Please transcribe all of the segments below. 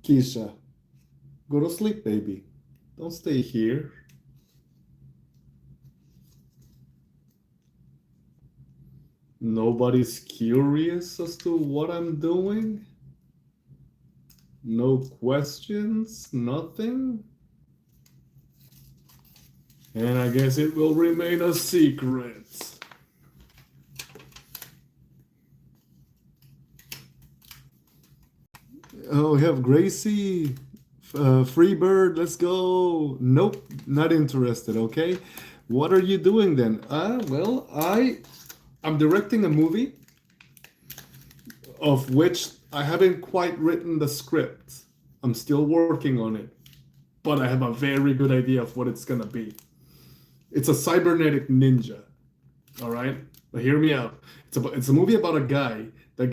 Keisha, go to sleep, baby. Don't stay here. Nobody's curious as to what I'm doing? No questions? Nothing? And I guess it will remain a secret. Oh, we have Gracie, Freebird, let's go. Nope, not interested, okay? What are you doing then? I'm directing a movie of which I haven't quite written the script. I'm still working on it, but I have a very good idea of what it's gonna be. It's a cybernetic ninja, all right? But hear me out. It's a movie about a guy that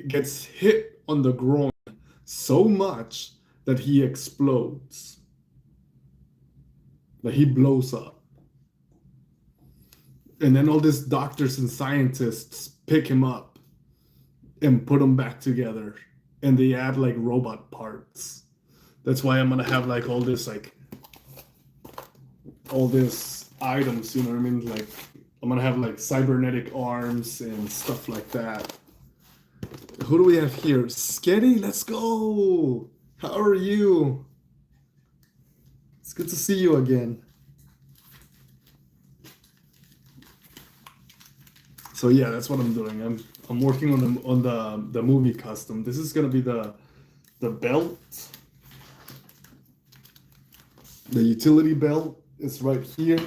gets hit on the groin so much that he explodes, that he blows up. And then all these doctors and scientists pick him up and put him back together, and they add like robot parts. That's why I'm gonna have like all these items, you know what I mean? Like I'm gonna have like cybernetic arms and stuff like that. Who do we have here? Sketty, let's go. How are you? It's good to see you again. So yeah, that's what I'm doing. I'm working on the movie custom. This is gonna be the belt. The utility belt is right here.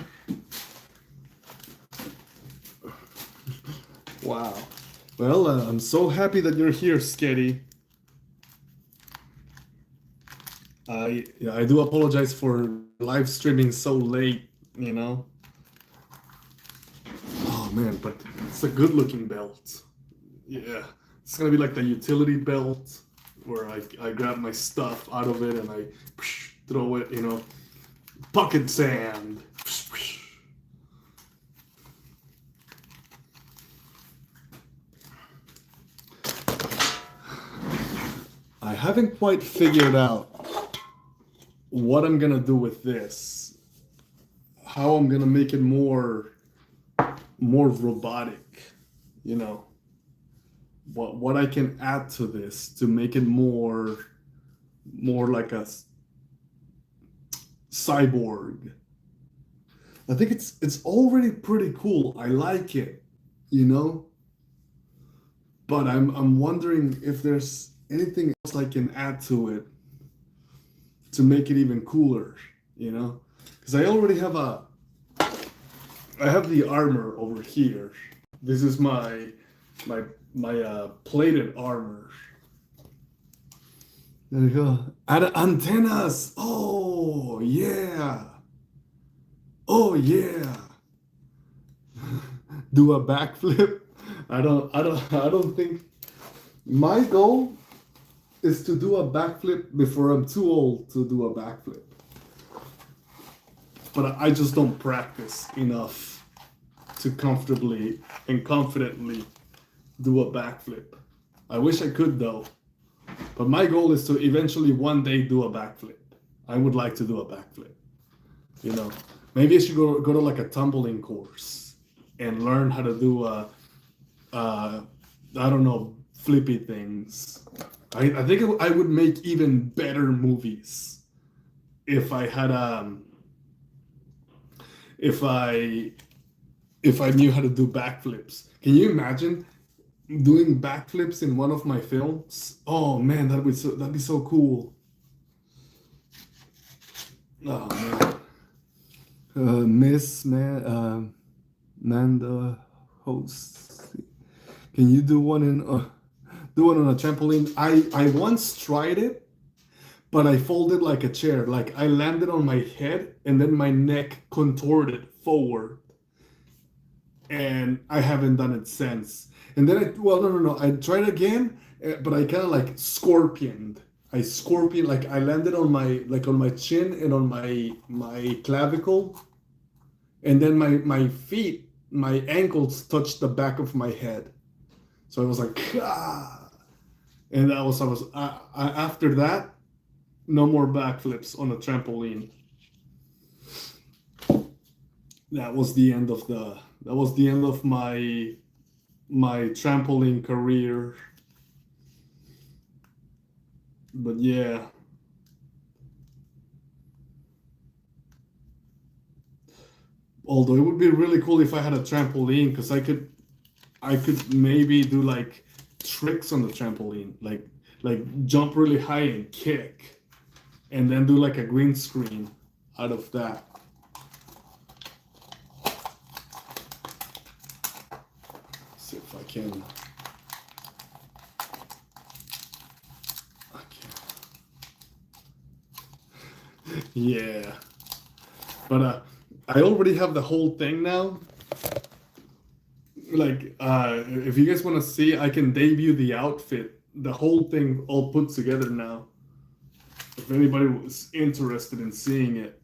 Wow. Well, I'm so happy that you're here, Sketty. I do apologize for live streaming so late, you know. Oh man, but it's a good looking belt. Yeah, it's gonna be like the utility belt where I grab my stuff out of it and I throw it, you know, pocket sand. I haven't quite figured out what I'm gonna do with this. How I'm gonna make it more robotic, you know. What I can add to this to make it more like a cyborg. I think it's already pretty cool. I like it, you know. But I'm wondering if there's anything else I can add to it to make it even cooler, you know? Because I already have I have the armor over here. This is my plated armor. There you go. Add antennas. Oh yeah. Oh yeah. Do a backflip. I don't think my goal is to do a backflip before I'm too old to do a backflip. But I just don't practice enough to comfortably and confidently do a backflip. I wish I could though. But my goal is to eventually one day do a backflip. I would like to do a backflip. You know, maybe I should go to like a tumbling course and learn how to do I don't know, flippy things. I think I would make even better movies if I had if I knew how to do backflips. Can you imagine doing backflips in one of my films? Oh man, that'd be so cool. Oh man. Miss Manda host. Can you do one on a trampoline? I once tried it, but I folded like a chair. Like I landed on my head and then my neck contorted forward. And I haven't done it since. And then no. I tried again, but I kind of like scorpioned. Like I landed on my chin and on my clavicle. And then my feet, my ankles touched the back of my head. So I was like, ah. And after that, No more backflips on a trampoline. That was the end of my trampoline career. But yeah. Although it would be really cool if I had a trampoline, because I could maybe do like tricks on the trampoline, like jump really high and kick, and then do like a green screen out of that. See if I can. Yeah, but I already have the whole thing now. Like, if you guys want to see, I can debut the outfit, the whole thing all put together now. If anybody was interested in seeing it.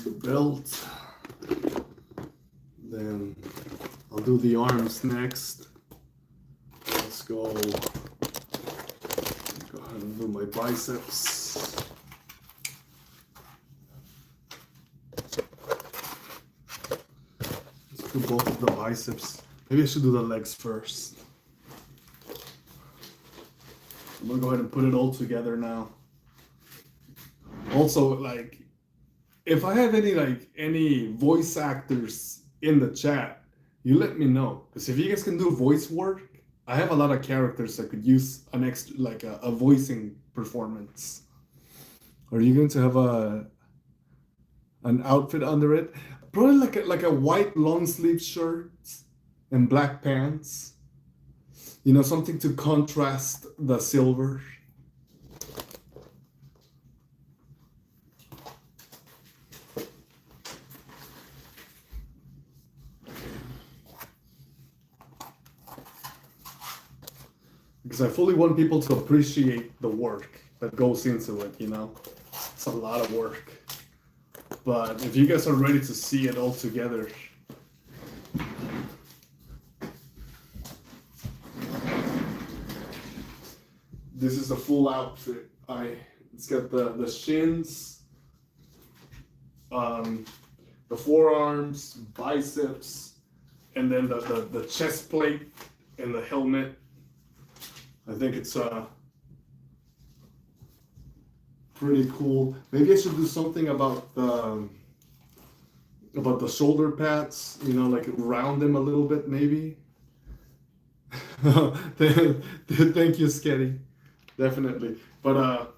The belt. Then I'll do the arms next. Let's go ahead and do my biceps. Let's do both of the biceps. Maybe I should do the legs first. I'm gonna go ahead and put it all together now. Also, like, if I have any voice actors in the chat, you let me know. Because if you guys can do voice work, I have a lot of characters that could use an extra, like a voicing performance. Are you going to have an outfit under it? Probably like a white long sleeve shirt and black pants. You know, something to contrast the silver. Because I fully want people to appreciate the work that goes into it, you know? It's a lot of work. But if you guys are ready to see it all together, this is the full outfit. It's got the shins, the forearms, biceps, and then the chest plate and the helmet. I think it's pretty cool. Maybe I should do something about the shoulder pads, you know, like round them a little bit, maybe. Thank you, Sketty. Definitely. But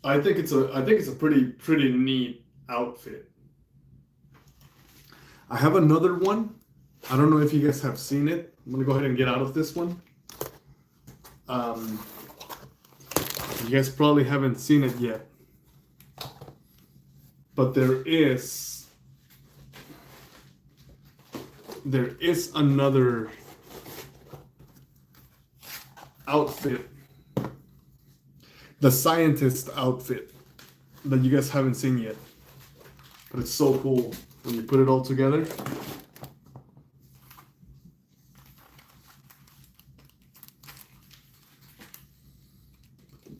I think it's a pretty neat outfit. I have another one. I don't know if you guys have seen it. I'm gonna go ahead and get out of this one. You guys probably haven't seen it yet, but there is another outfit, the scientist outfit, that you guys haven't seen yet, but it's so cool when you put it all together.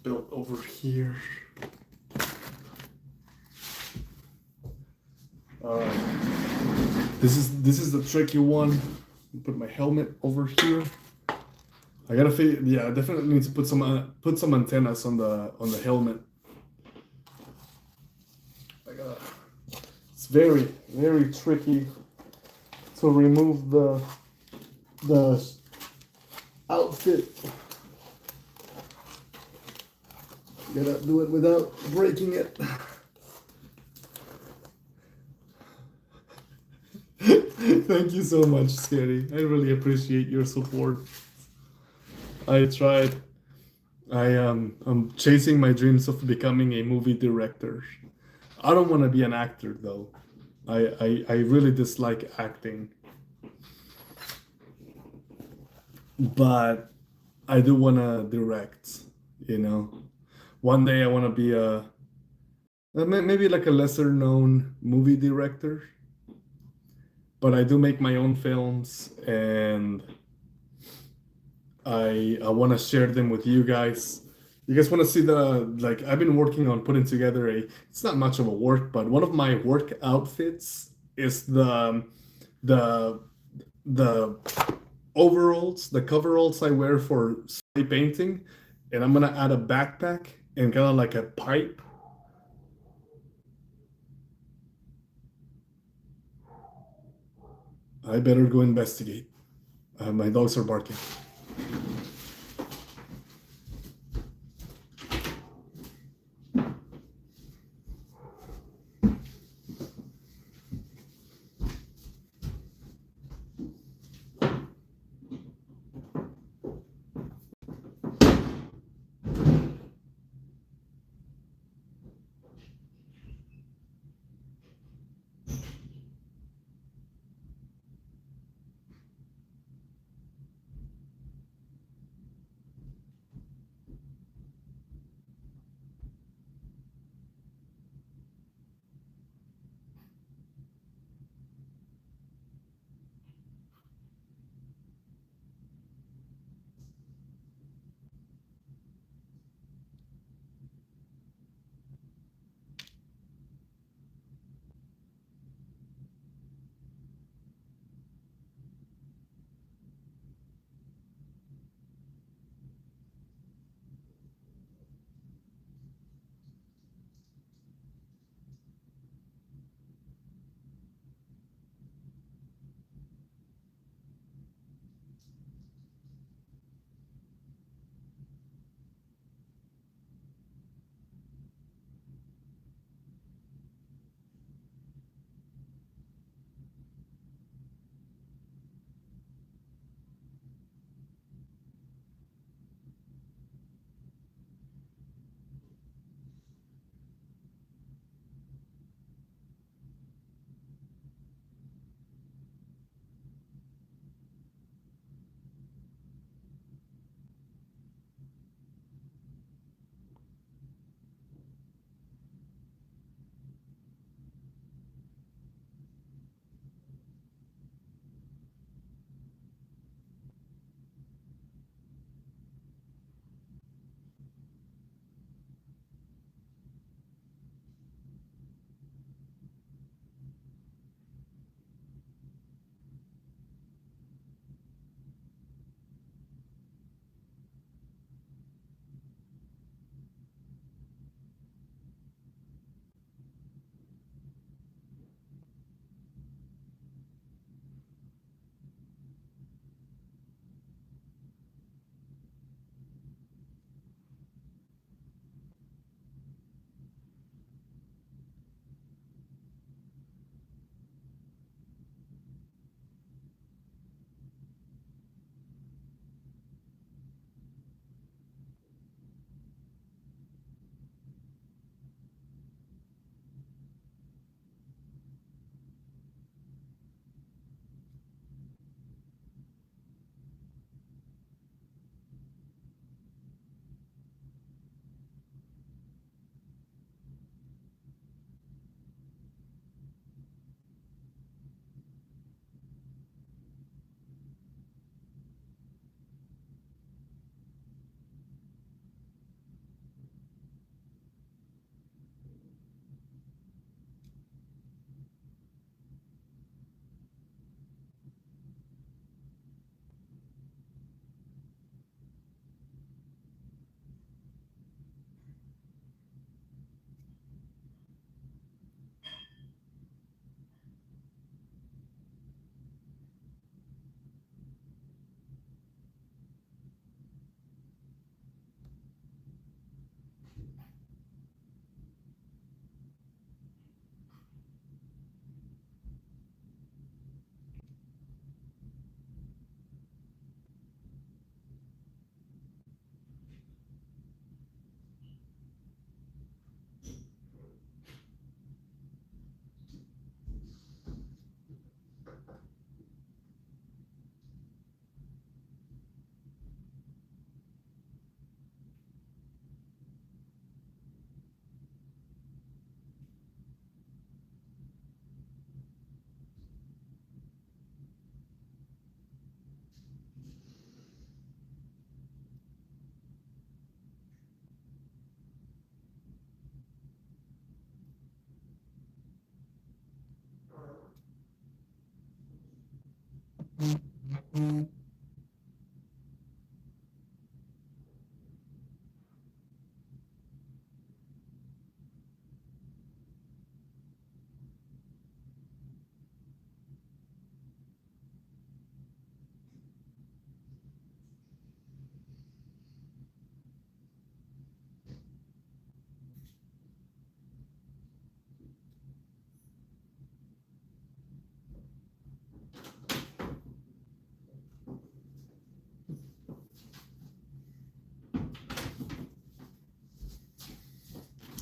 Belt over here. This is the tricky one. Put my helmet over here. I gotta figure. Yeah, I definitely need to put some antennas on the helmet. It's very tricky to remove the outfit. You gotta do it without breaking it. Thank you so much, Scary. I really appreciate your support. I tried. I'm chasing my dreams of becoming a movie director. I don't want to be an actor though. I really dislike acting. But I do want to direct. you know. One day I want to be maybe like a lesser known movie director, but I do make my own films and I want to share them with you guys. You guys want to see the like I've been working on putting together a it's not much of a work, but one of my work outfits is the the overalls, the coveralls I wear for spray painting, and I'm gonna add a backpack and kind of like a pipe. I better go investigate. My dogs are barking.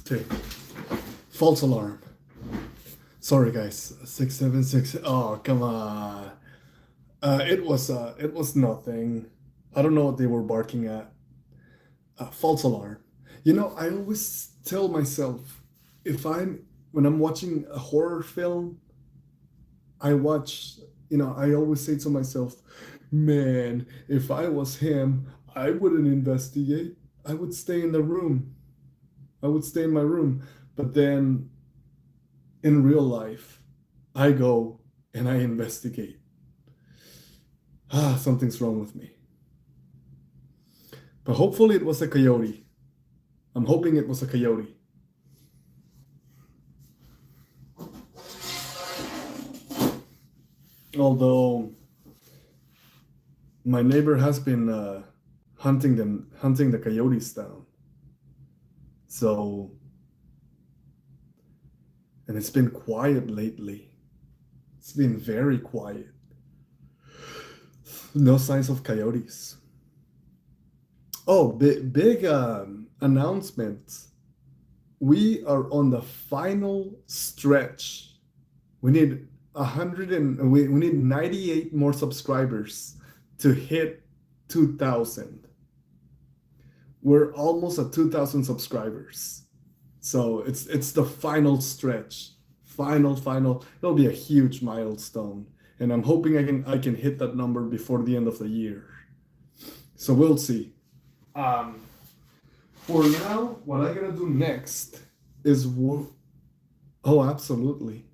Okay. False alarm. Sorry, guys. 676. Oh, come on. It was nothing. I don't know what they were barking at. False alarm. You know, I always tell myself if I'm when I'm watching a horror film, I watch. I always say to myself, "Man, if I was him, I wouldn't investigate. I would stay in the room. I would stay in my room." But then in real life, I go and I investigate. Something's wrong with me. But hopefully it was a coyote. I'm hoping it was a coyote. Although my neighbor has been hunting the coyotes down. So, and it's been quiet lately. It's been very quiet. No signs of coyotes. Oh, big announcement. We are on the final stretch. We need 100 and we need 98 more subscribers to hit 2,000. We're almost at 2,000 subscribers. So it's the final stretch. Final. It'll be a huge milestone. And I'm hoping I can hit that number before the end of the year. So we'll see. Um, for now, what I'm gonna do next is oh, absolutely.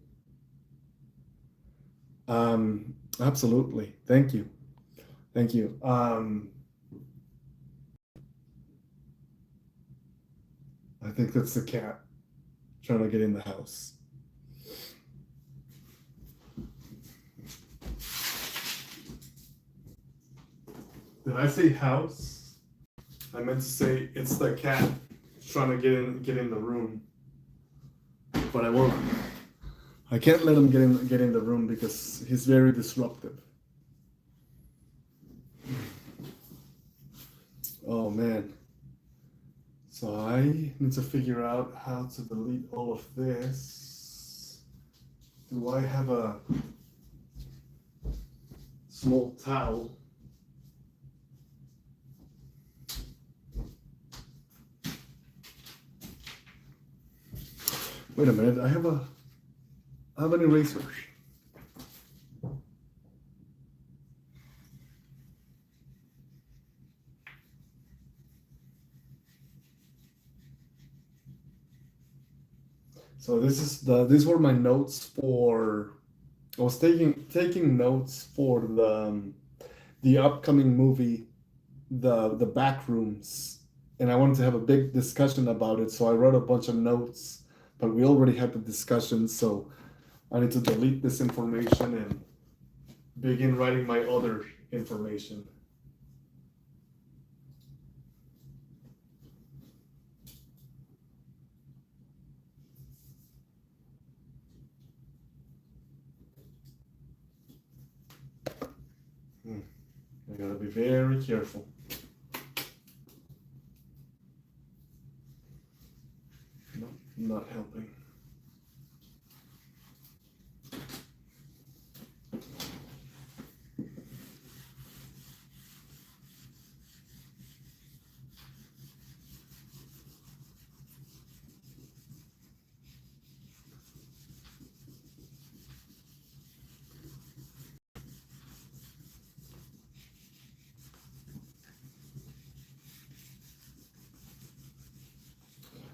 Absolutely. Thank you. Thank you. I think that's the cat trying to get in the house. Did I say house? I meant to say it's the cat trying to get in the room. But I won't. I can't let him get in the room because he's very disruptive. Oh man. So I need to figure out how to delete all of this. Do I have a small towel? Wait a minute, I have an eraser. So these were my notes for. I was taking notes for the upcoming movie, the back rooms, and I wanted to have a big discussion about it. So I wrote a bunch of notes, but we already had the discussion. So I need to delete this information and begin writing my other information. I gotta be very careful. No, not helping.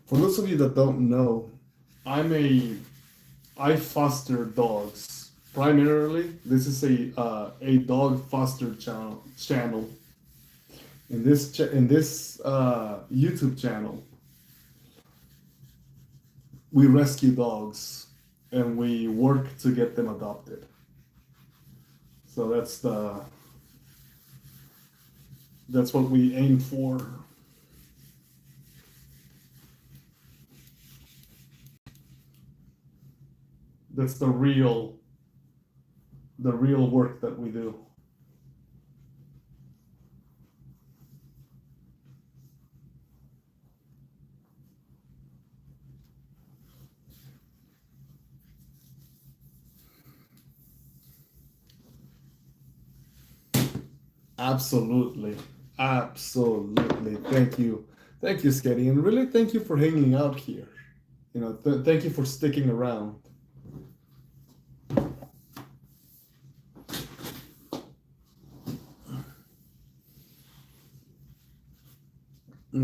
For those of you that don't know, I foster dogs primarily this is a dog foster channel. In this YouTube channel, we rescue dogs and we work to get them adopted. So that's what we aim for. That's the real work that we do. Absolutely. Absolutely. Thank you, Sketty. And really thank you for hanging out here. Thank you for sticking around.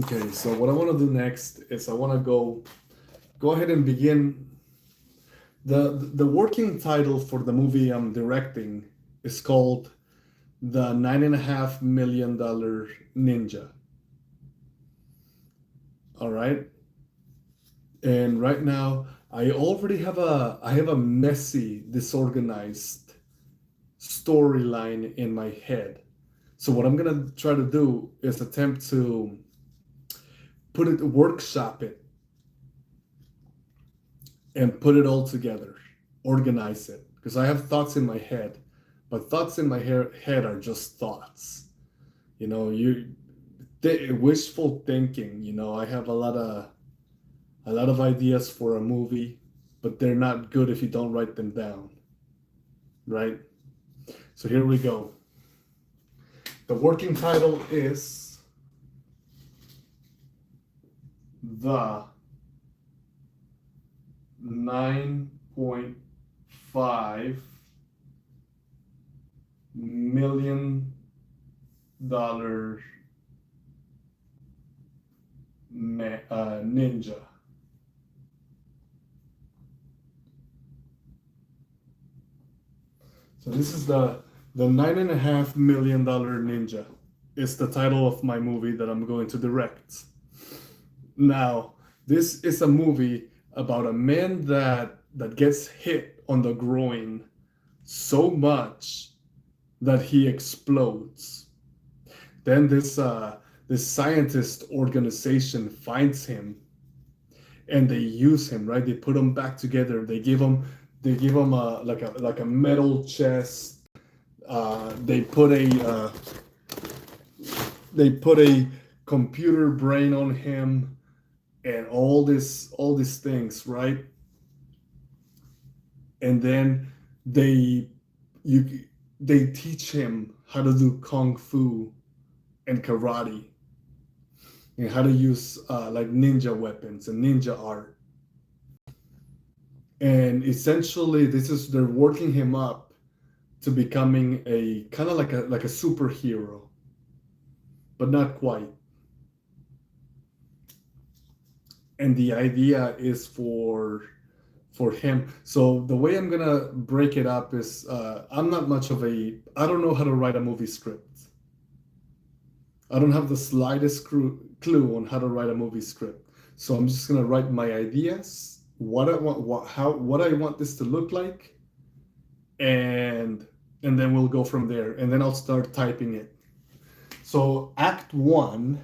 Okay, so what I want to do next is I want to go ahead and begin. The working title for the movie I'm directing is called The $9.5 million Ninja. All right. And right now I already have a messy, disorganized storyline in my head. So what I'm gonna try to do is attempt to workshop it, and put it all together, organize it. Because I have thoughts in my head, but thoughts in my head are just thoughts. Wishful thinking. I have a lot of ideas for a movie, but they're not good if you don't write them down, right? So here we go. The working title is The $9.5 million ninja. So this is the $9.5 million ninja. It's the title of my movie that I'm going to direct. Now, this is a movie about a man that gets hit on the groin so much that he explodes. Then this scientist organization finds him, and they use him, right? They put him back together. They give him like a metal chest. They put a computer brain on him, and all these things, right? And then they teach him how to do kung fu and karate, and how to use like ninja weapons and ninja art. And essentially, they're working him up to becoming a kind of like a superhero, but not quite. And the idea is for him. So the way I'm gonna break it up is I don't know how to write a movie script. I don't have the slightest clue on how to write a movie script. So I'm just gonna write my ideas, what I want this to look like, and then we'll go from there. And then I'll start typing it. So Act 1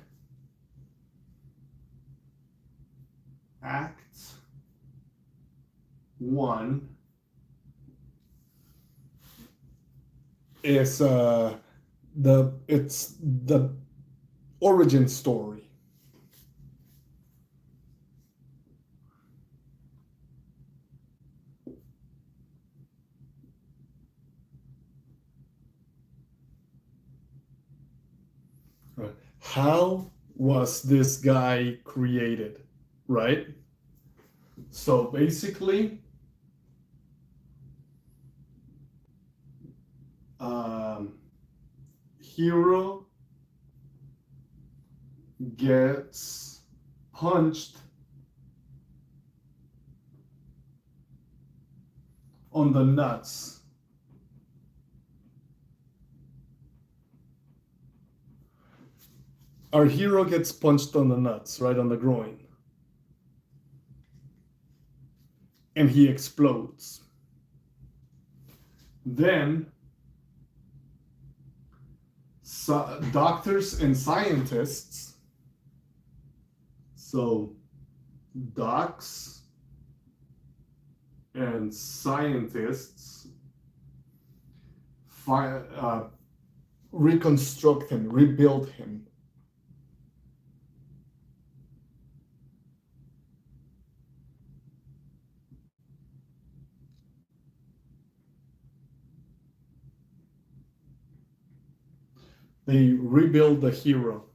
is it's the origin story. How was this guy created, right? So basically, hero gets punched on the nuts Our hero gets punched on the nuts, right on the groin, and he explodes. Then doctors and scientists, so docs and scientists, reconstruct him, rebuild him. They rebuild the hero.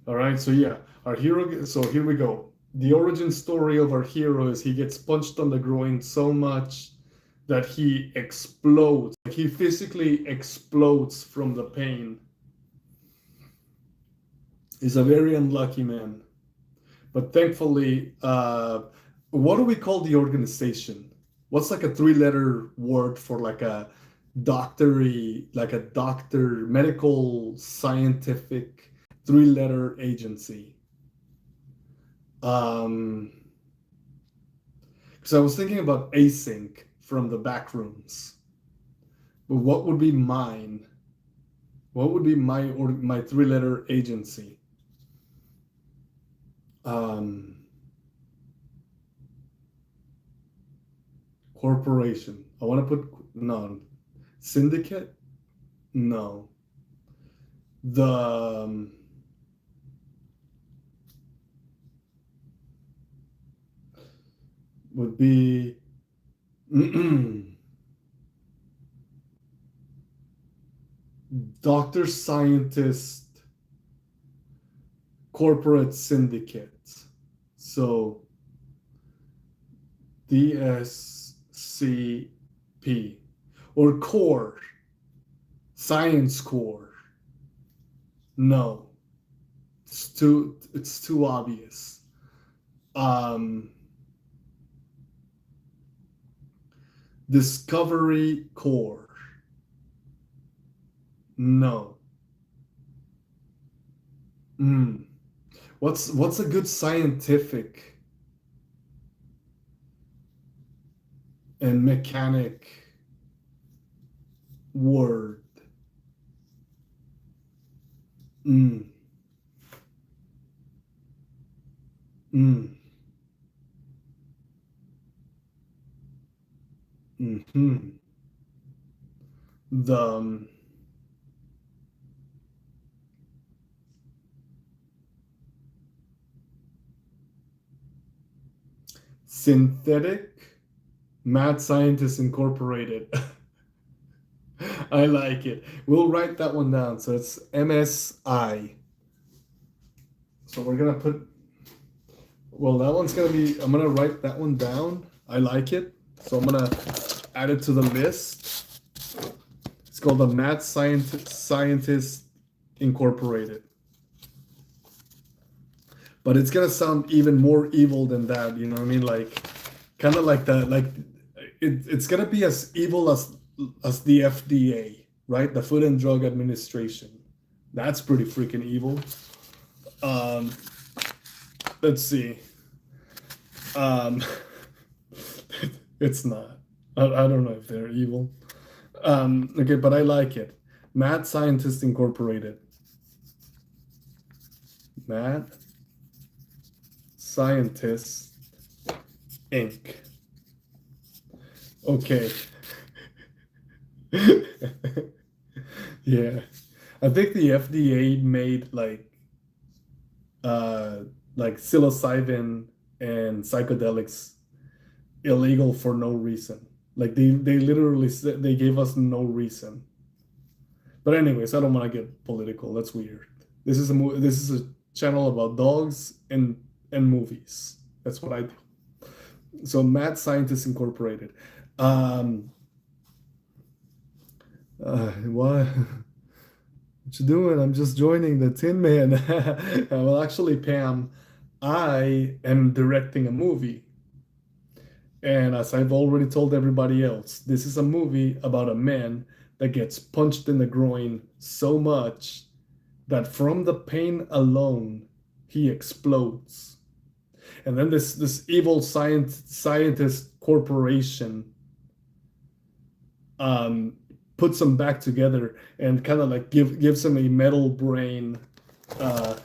All right, so yeah, our hero. So here we go. The origin story of our hero is he gets punched on the groin so much that he explodes. He physically explodes from the pain. He's a very unlucky man. But thankfully, what do we call the organization? What's like a three-letter word for like a doctor, medical, scientific three-letter agency? Because I was thinking about async from the back rooms. But what would be mine? What would be my three-letter agency? Corporation. I want to put no. Syndicate? No. The would be doctor, scientist, corporate syndicate. So DSCP or core, science core. No, it's too obvious. Discovery core. No. What's a good scientific and mechanic word? Mm. Mm-hmm. The Synthetic Mad Scientists Incorporated. I like it. We'll write that one down. So it's MSI. So we're gonna put. Well, that one's gonna be. I'm gonna write that one down. I like it. So I'm gonna add it to the list. It's called the Mad Scientist Incorporated. But it's gonna sound even more evil than that. You know what I mean? Like, kind of like that. Like, it's gonna be as evil as the FDA, right? The Food and Drug Administration. That's pretty freaking evil. Let's see. It's not. I don't know if they're evil. Okay, but I like it. Mad Scientist Incorporated. Mad Scientist Inc. Okay. Yeah. I think the FDA made like psilocybin and psychedelics illegal for no reason. Like they literally said they gave us no reason. But anyways, I don't want to get political. That's weird. This is a channel about dogs and movies. That's what I do. So Mad Scientists Incorporated. What you doing? I'm just joining the Tin Man. Well, actually, Pam, I am directing a movie. And as I've already told everybody else, this is a movie about a man that gets punched in the groin so much that from the pain alone he explodes. And then this evil scientist corporation um, puts them back together and kind of like gives him a metal brain uh,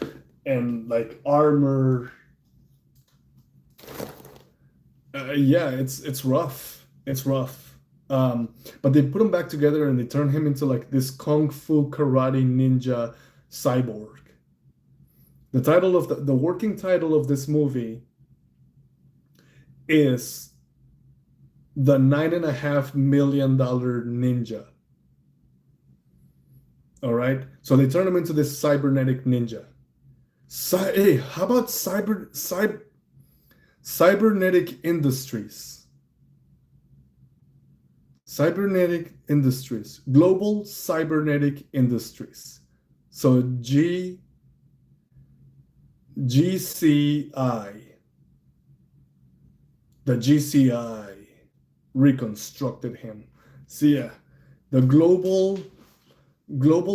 and like armor. Yeah, it's rough. It's rough. But they put him back together and they turn him into like this kung fu karate ninja cyborg. The title of the working title of this movie is the $9.5 million ninja. All right. So they turn him into this cybernetic ninja. Hey, how about cybernetic industries? Cybernetic industries, global cybernetic industries. So GCI, the GCI reconstructed him. So yeah, the global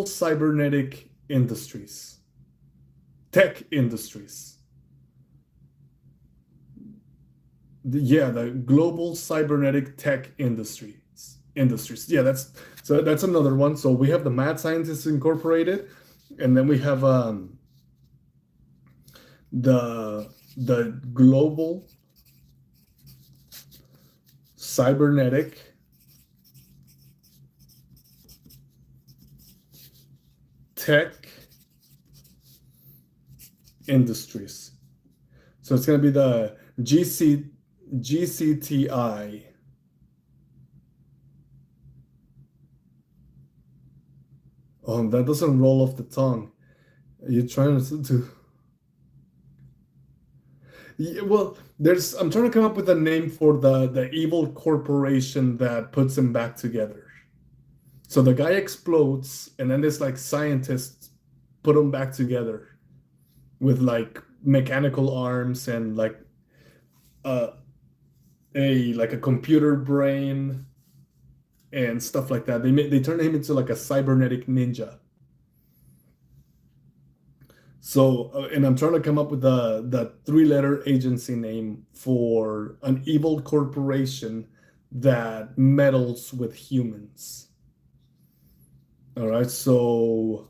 cybernetic industries, tech industries. The global cybernetic tech industries. Yeah, that's another one. So we have the Mad Scientists Incorporated, and then we have the global cybernetic tech industries. So it's going to be the GCTI. Oh, that doesn't roll off the tongue. Are you trying to... Yeah, well, I'm trying to come up with a name for the evil corporation that puts them back together. So the guy explodes, and then this like scientists put him back together with like mechanical arms and like uh, a computer brain and stuff like that. They turn him into like a cybernetic ninja. So, and I'm trying to come up with the three-letter agency name for an evil corporation that meddles with humans. All right, so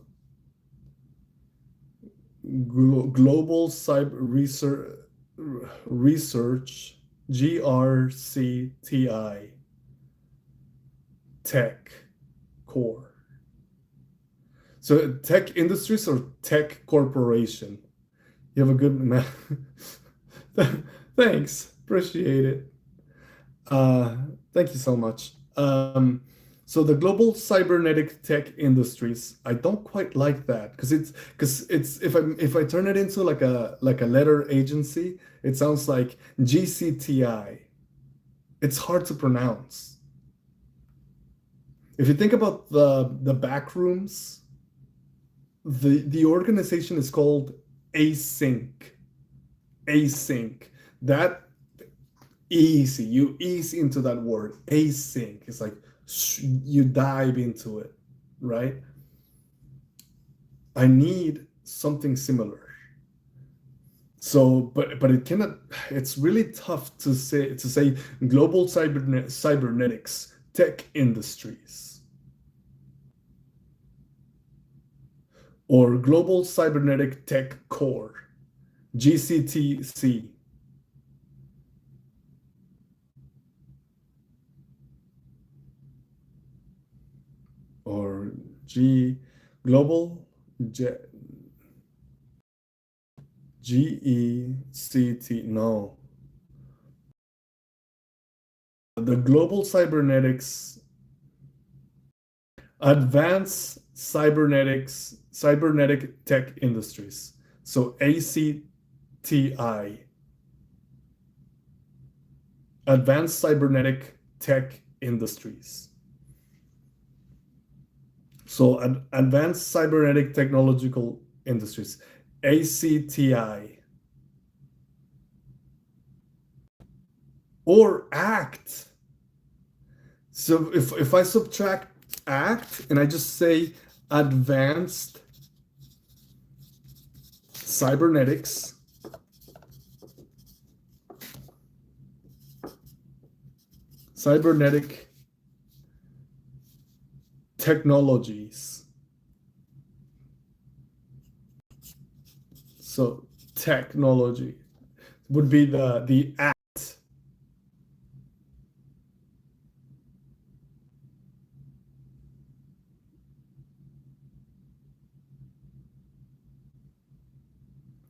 Global Cyber Research, GRCTI, Tech Core. So tech industries or tech corporation? You have a good math. Thanks, appreciate it. Thank you so much. So the global cybernetic tech industries, I don't quite like that because it's if I turn it into like a letter agency, it sounds like GCTI. It's hard to pronounce. If you think about the back rooms, the organization is called Async. Async. That easy. You ease into that word. Async. It's like you dive into it, right? I need something similar. So, but it cannot. It's really tough to say global cybernetics tech industries or global cybernetic tech core, GCTC. Or global GECT. No, the global cybernetics advanced cybernetic tech industries. So ACTI, advanced cybernetic tech industries. So advanced cybernetic technological industries, ACTI. Or ACT. So if I subtract ACT and I just say advanced cybernetics, cybernetic technologies. So technology would be the act.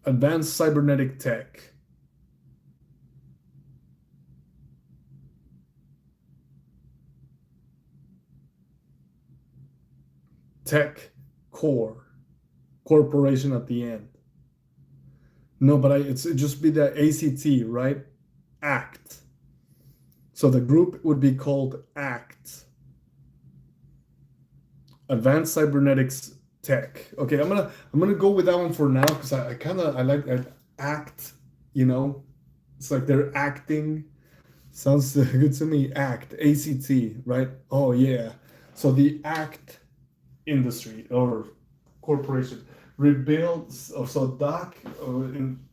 Advanced cybernetic tech. Tech core. Corporation at the end. No, but it just be the ACT, right? ACT. So the group would be called ACT. Advanced Cybernetics Tech. Okay, I'm gonna go with that one for now because I like that ACT, you know. It's like they're acting. Sounds good to me. ACT, ACT, right? Oh yeah. So the ACT industry or corporation rebuilds. So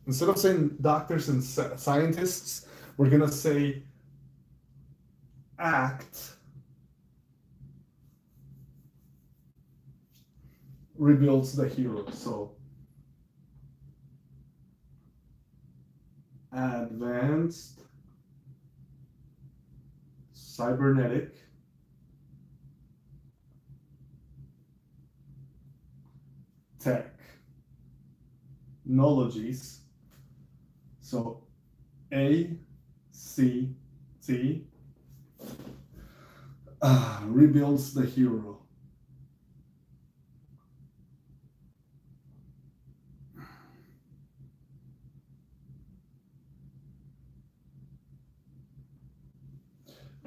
instead of saying doctors and scientists, we're gonna say ACT rebuilds the hero. So advanced cybernetic technologies. So ACT rebuilds the hero.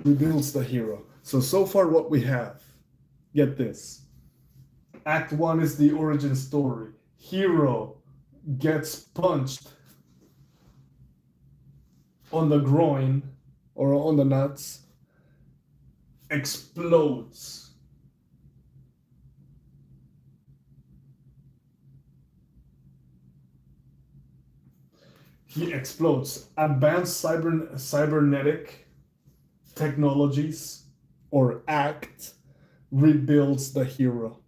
Rebuilds the hero. So far what we have, get this. Act 1 is the origin story. Hero gets punched on the groin or on the nuts, explodes. He explodes. Advanced cybernetic technologies or ACT rebuilds the hero.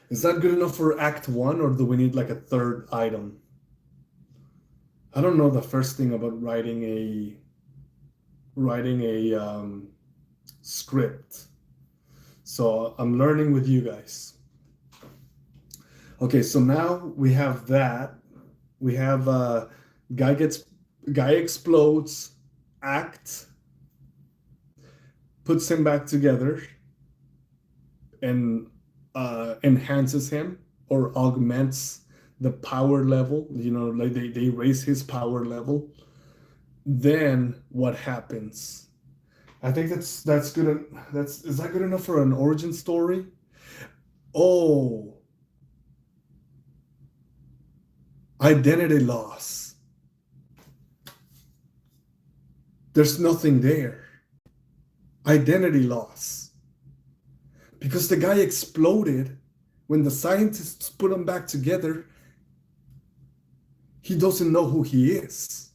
Is that good enough for Act 1 or do we need like a third item? I don't know the first thing about writing a script. So I'm learning with you guys. Okay, so now we have that. We have guy explodes, ACT puts him back together and enhances him or augments the power level. You know, like they raise his power level. Then what happens? I think that's good. Is that good enough for an origin story? Oh, identity loss. There's nothing there. Identity loss. Because the guy exploded, when the scientists put him back together, he doesn't know who he is.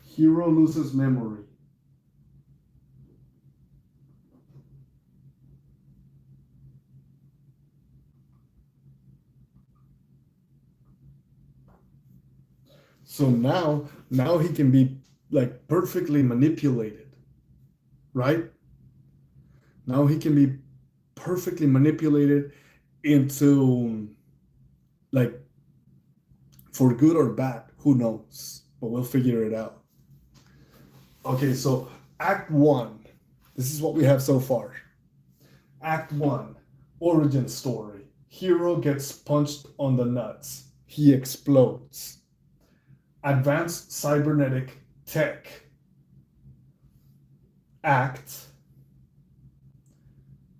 Hero loses memory. So now he can be like perfectly manipulated, right? Now he can be perfectly manipulated into like for good or bad, who knows? But we'll figure it out. Okay, so Act 1. This is what we have so far. Act 1, origin story. Hero gets punched on the nuts. He explodes. Advanced cybernetic tech. ACT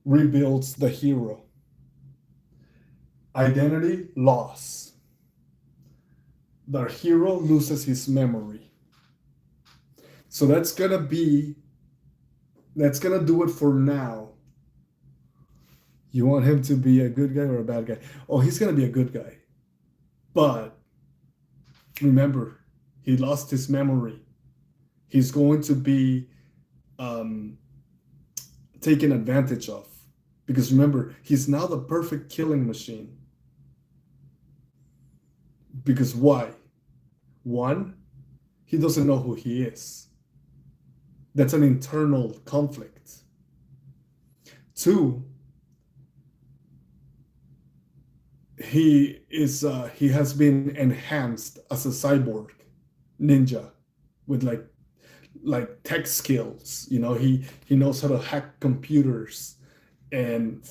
rebuilds the hero. Identity loss. The hero loses his memory. So that's gonna do it for now. You want him to be a good guy or a bad guy? Oh, he's gonna be a good guy. But remember, he lost his memory. He's going to be um, taken advantage of. Because remember, he's now the perfect killing machine. Because why? One, he doesn't know who he is. That's an internal conflict. Two, he has been enhanced as a cyborg ninja with like tech skills. He knows how to hack computers, and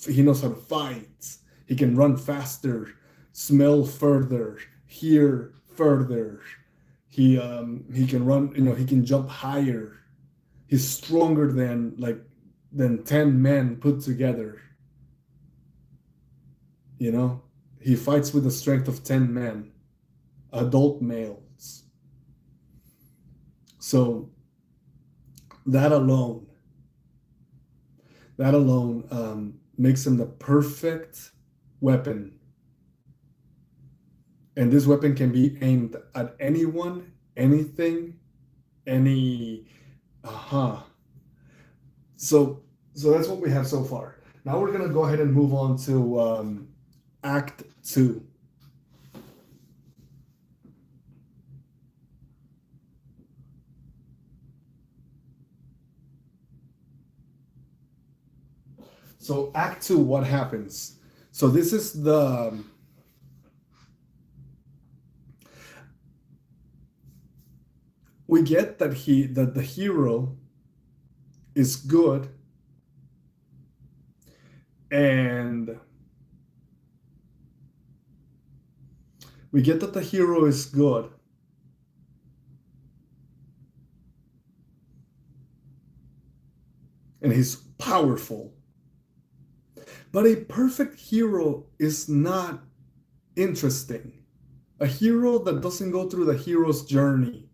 he knows how to fight. He can run faster, smell further, hear further. He can run. He can jump higher. He's stronger than 10 men put together. He fights with the strength of 10 men, adult males. So that alone makes him the perfect weapon. And this weapon can be aimed at anyone, anything, any. So that's what we have so far. Now we're gonna go ahead and move on to Act 2. So Act 2, what happens? So this is we get that the hero is good, and we get that the hero is good, and he's powerful. But a perfect hero is not interesting. A hero that doesn't go through the hero's journey.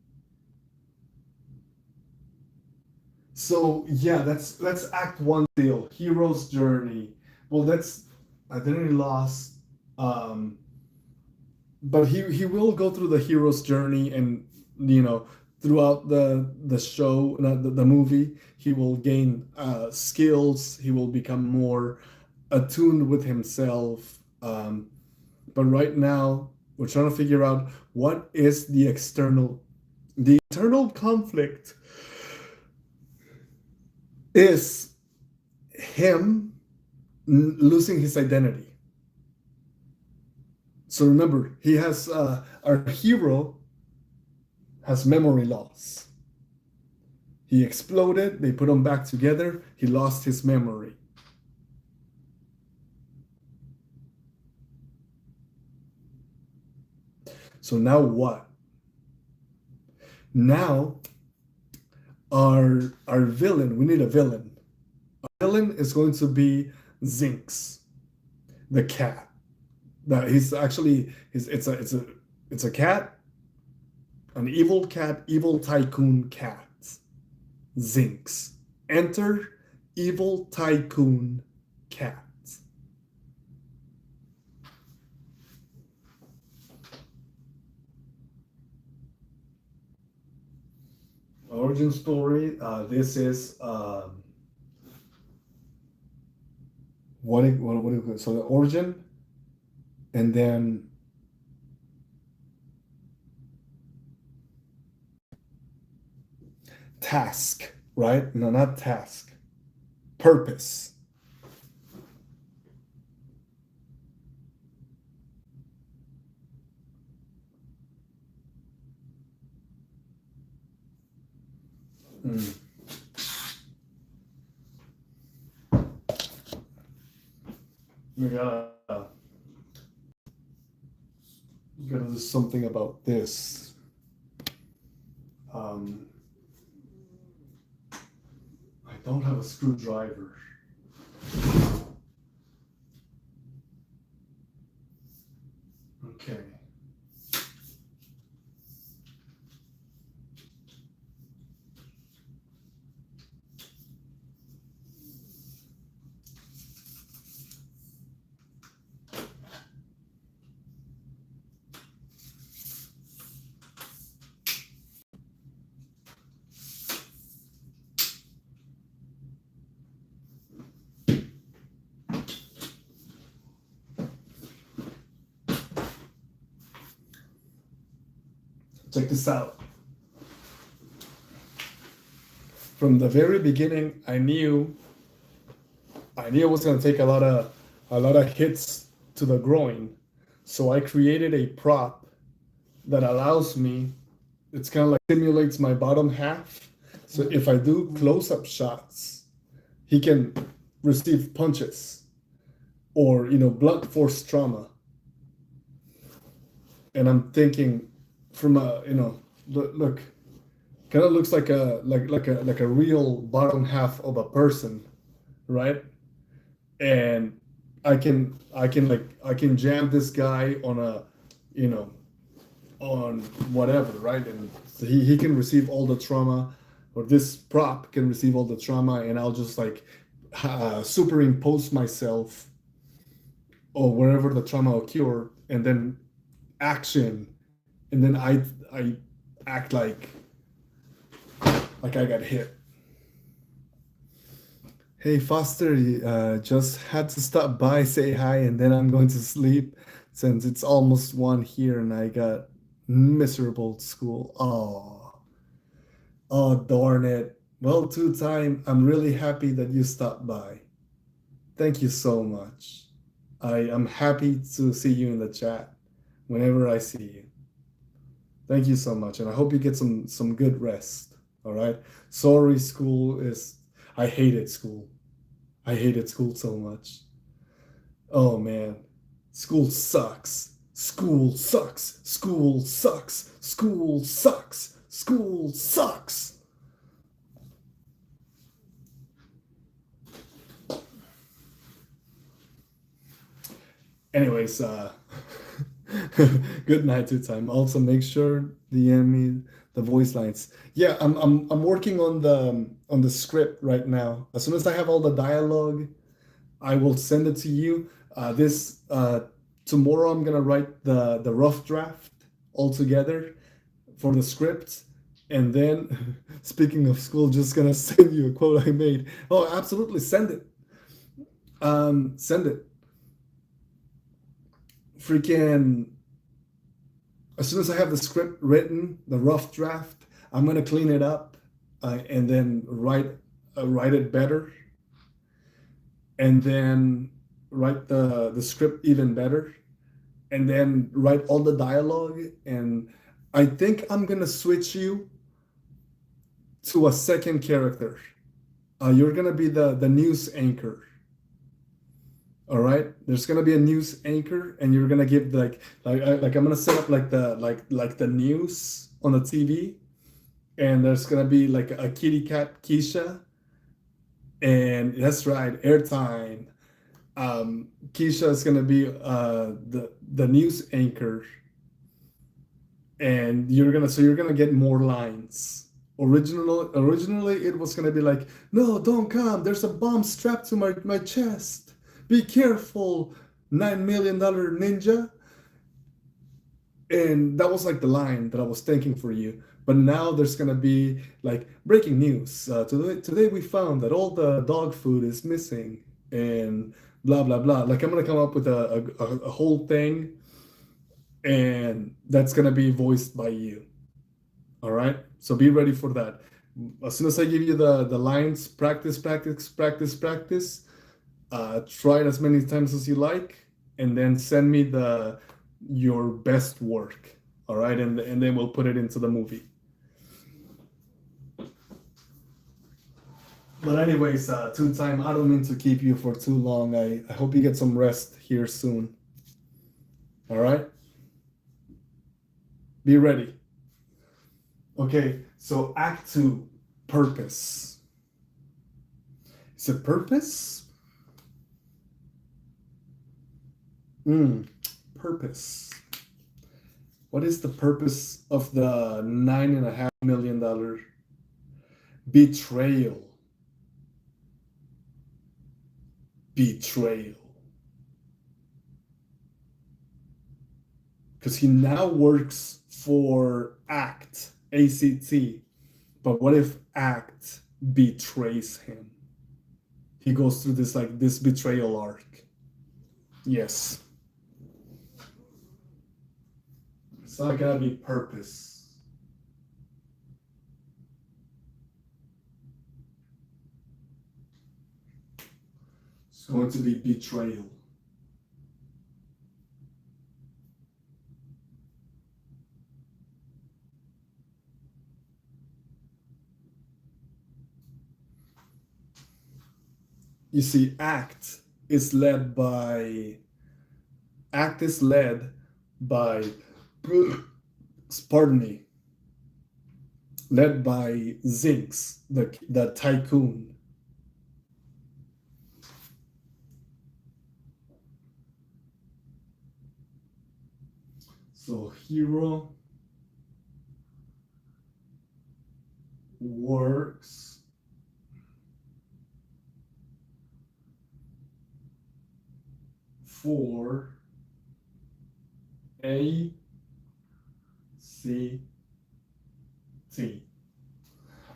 So yeah, that's Act 1 deal. Hero's journey. Well, that's identity loss. But he will go through the hero's journey, and throughout the show, the movie, he will gain skills. He will become more attuned with himself. But right now, we're trying to figure out what is the internal conflict is him losing his identity. So remember, our hero has memory loss. He exploded, they put him back together, he lost his memory. So now what? Now, our villain, we need a villain. Our villain is going to be Zinx, the cat. That it's a cat, an evil cat, evil tycoon cat. Zinx. Enter evil tycoon cat. Origin story. This is what do you so the origin, and then task, right? No, not task. Purpose. We gotta do something about this. I don't have a screwdriver. Okay. Check this out. From the very beginning, I knew it was gonna take a lot of hits to the groin. So I created a prop that allows me, it's kind of like simulates my bottom half. So if I do close-up shots, he can receive punches or blunt force trauma. And I'm thinking from a look, kind of looks like a real bottom half of a person, right? And I can jam this guy on a you know on whatever, right? And so he can receive all the trauma, or this prop can receive all the trauma, and I'll just like superimpose myself or wherever the trauma occurred, and then action, and then I act like I got hit. Hey Foster, just had to stop by, say hi, and then I'm going to sleep since it's almost 1 here and I got miserable at school. Oh, darn it. Well, two time, I'm really happy that you stopped by. Thank you so much. I am happy to see you in the chat whenever I see you. Thank you so much, and I hope you get some good rest. All right. Sorry, school is. I hated school. I hated school so much. Oh man, school sucks. School sucks. School sucks. School sucks. School sucks. Anyways, good night to time. Also, make sure DM me the voice lines. Yeah, I'm working on the script right now. As soon as I have all the dialogue, I will send it to you. This tomorrow I'm gonna write the rough draft all together for the script, and then speaking of school, just gonna send you a quote I made. Oh, absolutely, send it. Send it. Freaking as soon as I have the script written, the rough draft, I'm gonna clean it up and then write it better, and then write the script even better, and then write all the dialogue. And I think I'm gonna switch you to a second character. You're gonna be the news anchor. All right, there's gonna be a news anchor, and you're gonna give like I'm gonna set up like the news on the TV, and there's gonna be like a kitty cat Keisha, and that's right, airtime. Keisha is gonna be the news anchor, and you're gonna get more lines. Originally it was gonna be like, no, don't come. There's a bomb strapped to my chest. Be careful, $9 million ninja. And that was like the line that I was thinking for you. But now there's gonna be like breaking news. Today we found that all the dog food is missing, and blah blah blah. Like I'm gonna come up with a whole thing, and that's gonna be voiced by you. All right. So be ready for that. As soon as I give you the lines, practice, practice, practice, practice. Try it as many times as you like, and then send me your best work. All right, and then we'll put it into the movie. But anyways, two time. I don't mean to keep you for too long. I hope you get some rest here soon. All right. Be ready. Okay. So Act 2, purpose. Is it purpose? Mm, purpose. What is the purpose of the $9.5 million betrayal? Betrayal. Because he now works for ACT. But what if ACT betrays him? He goes through this betrayal arc. Yes. It's not gonna be purpose. It's going to be betrayal. You see, ACT is led by pardon me, led by Zinx, the tycoon. So hero works for ACT.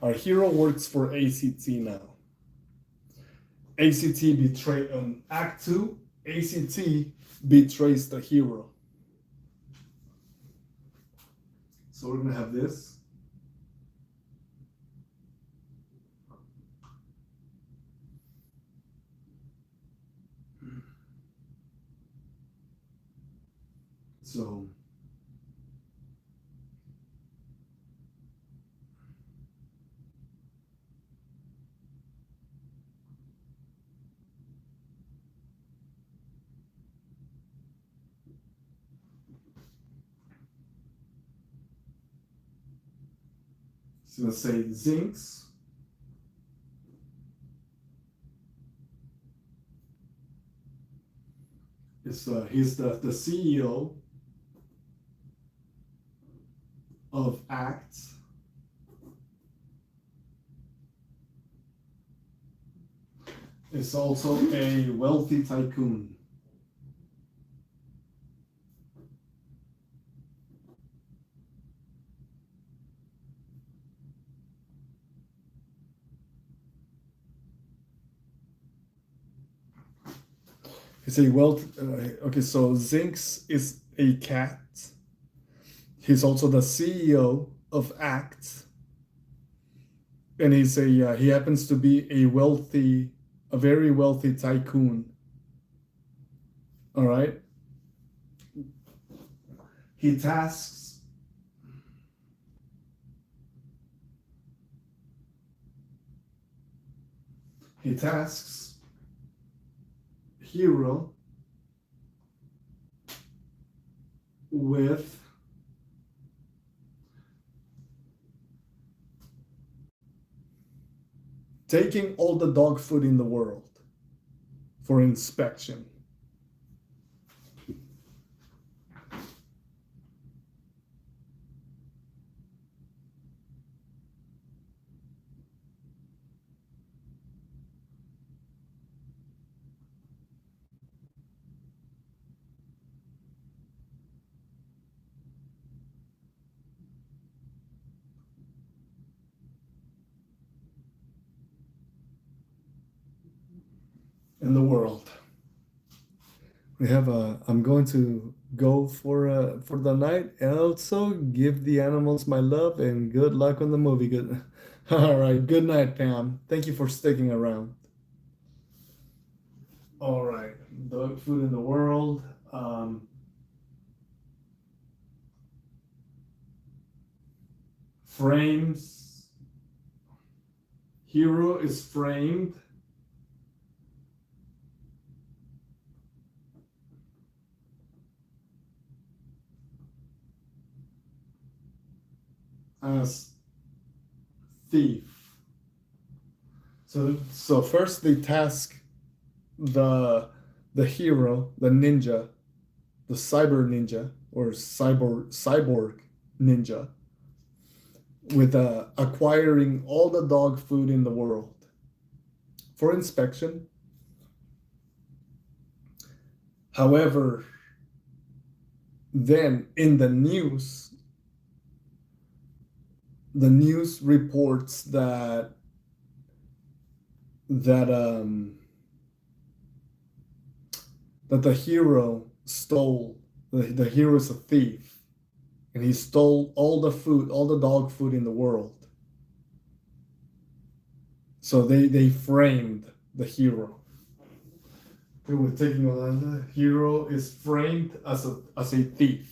Our hero works for ACT now. ACT betray Act 2, ACT betrays the hero. So we're gonna have this. So let's say Zinx is he's the CEO of ACT. Is also a wealthy tycoon. He's a okay, so Zinx is a cat. He's also the CEO of ACT. And he happens to be a very wealthy tycoon. All right. He tasks hero with taking all the dog food in the world for inspection. In the world. I'm going to go for the night and also give the animals my love and good luck on the movie. Good. All right. Good night, Pam. Thank you for sticking around. All right. Dog food in the world. Frames. Hero is framed as thief. So first they task the hero, the ninja, the cyber ninja or cyborg ninja with acquiring all the dog food in the world for inspection. However, then in the news reports that that the hero stole. The hero is a thief, and he stole all the food, all the dog food in the world. So they framed the hero. They were taking on the hero is framed as a thief.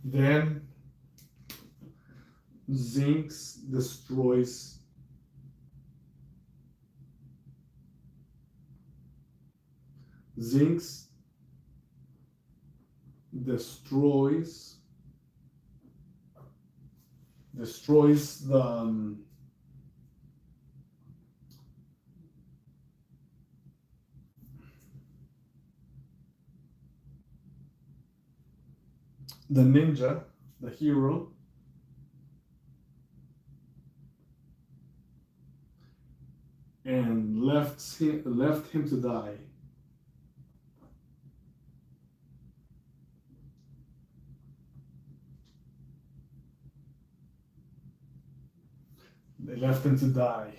Then Zinx destroys Zinx destroys the ninja, the hero, and left him to die. They left him to die.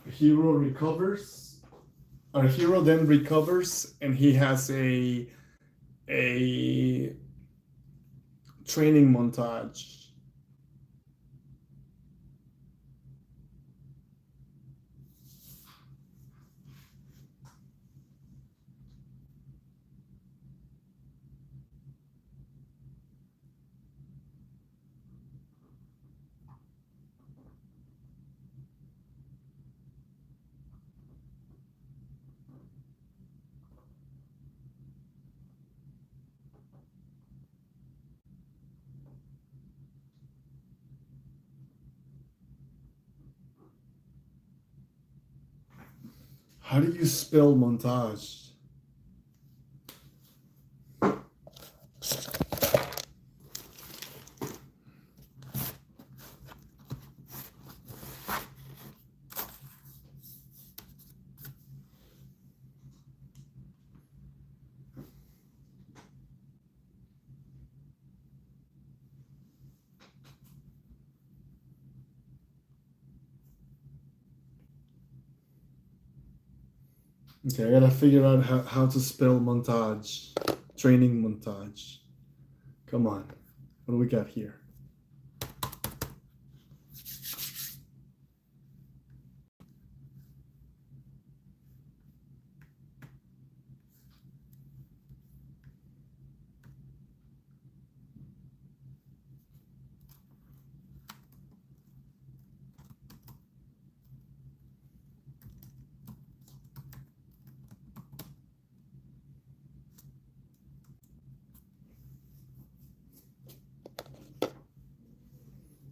The hero recovers. Our hero then recovers, and he has a training montage. How do you spell montage? Okay, I gotta figure out how to spell montage. Training montage. Come on. What do we got here?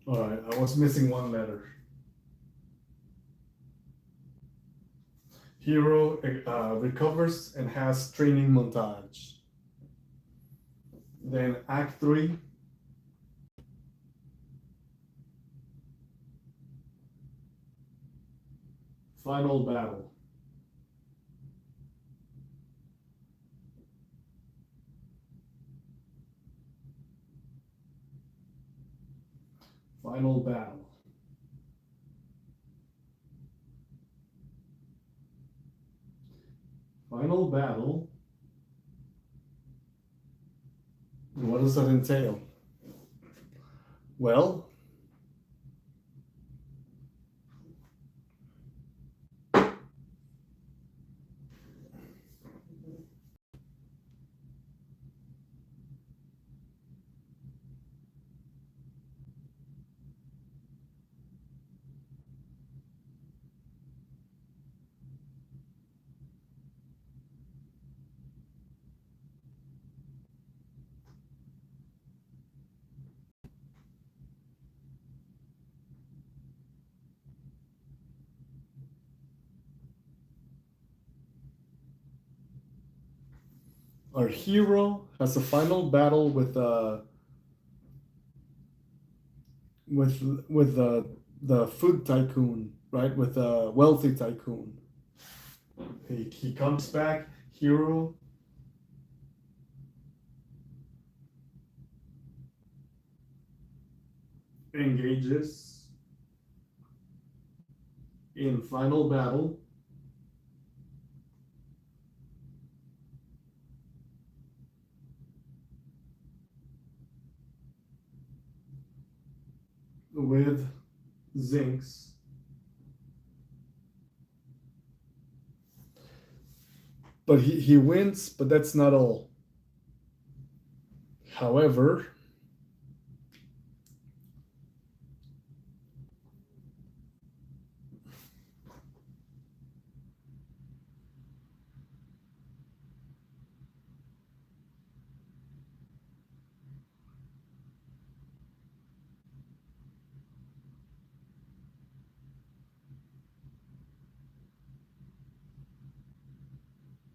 All right, I was missing one letter. Hero recovers and has training montage. Then Act 3. Final battle. Final battle. Final battle. What does that entail? Well, Our hero has a final battle with the food tycoon, right? With a wealthy tycoon. He comes back, hero engages in final battle with Zinx. But he wins, but that's not all. However,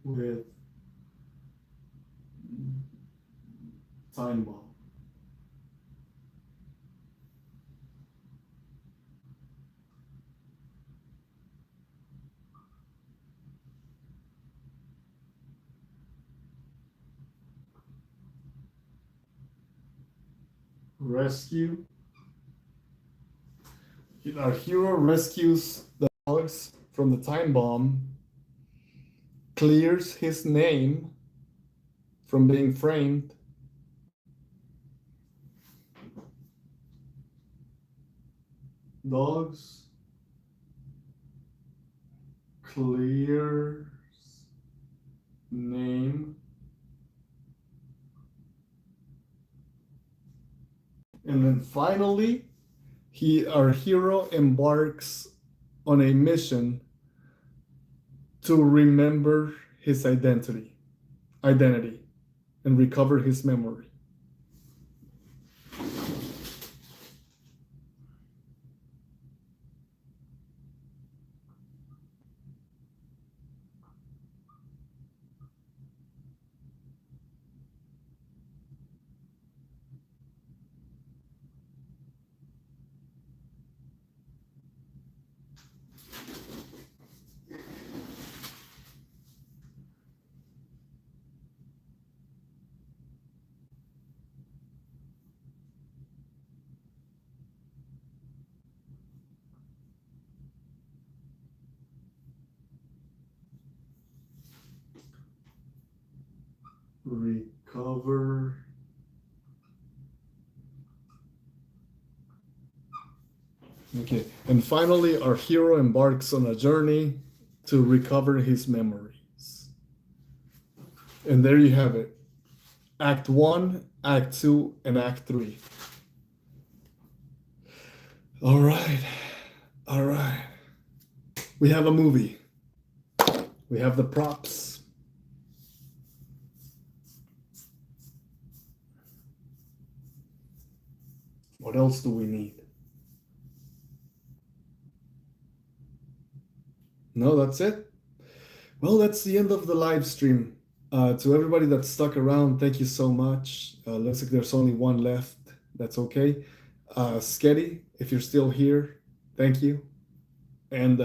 with time bomb. Rescue. Our hero rescues the dogs from the time bomb, clears his name from being framed, dogs clears name, and then finally our hero embarks on a mission to remember his identity and recover his memory. Recover Okay, and finally, our hero embarks on a journey to recover his memories. And there you have it. Act 1, Act 2, and Act 3. All right. All right. We have a movie. We have the props. What else do we need? No, that's it. Well, that's the end of the live stream. To everybody that stuck around, thank you so much. Looks like there's only one left. That's okay. Sketty, if you're still here, thank you. And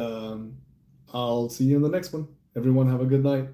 I'll see you in the next one. Everyone have a good night.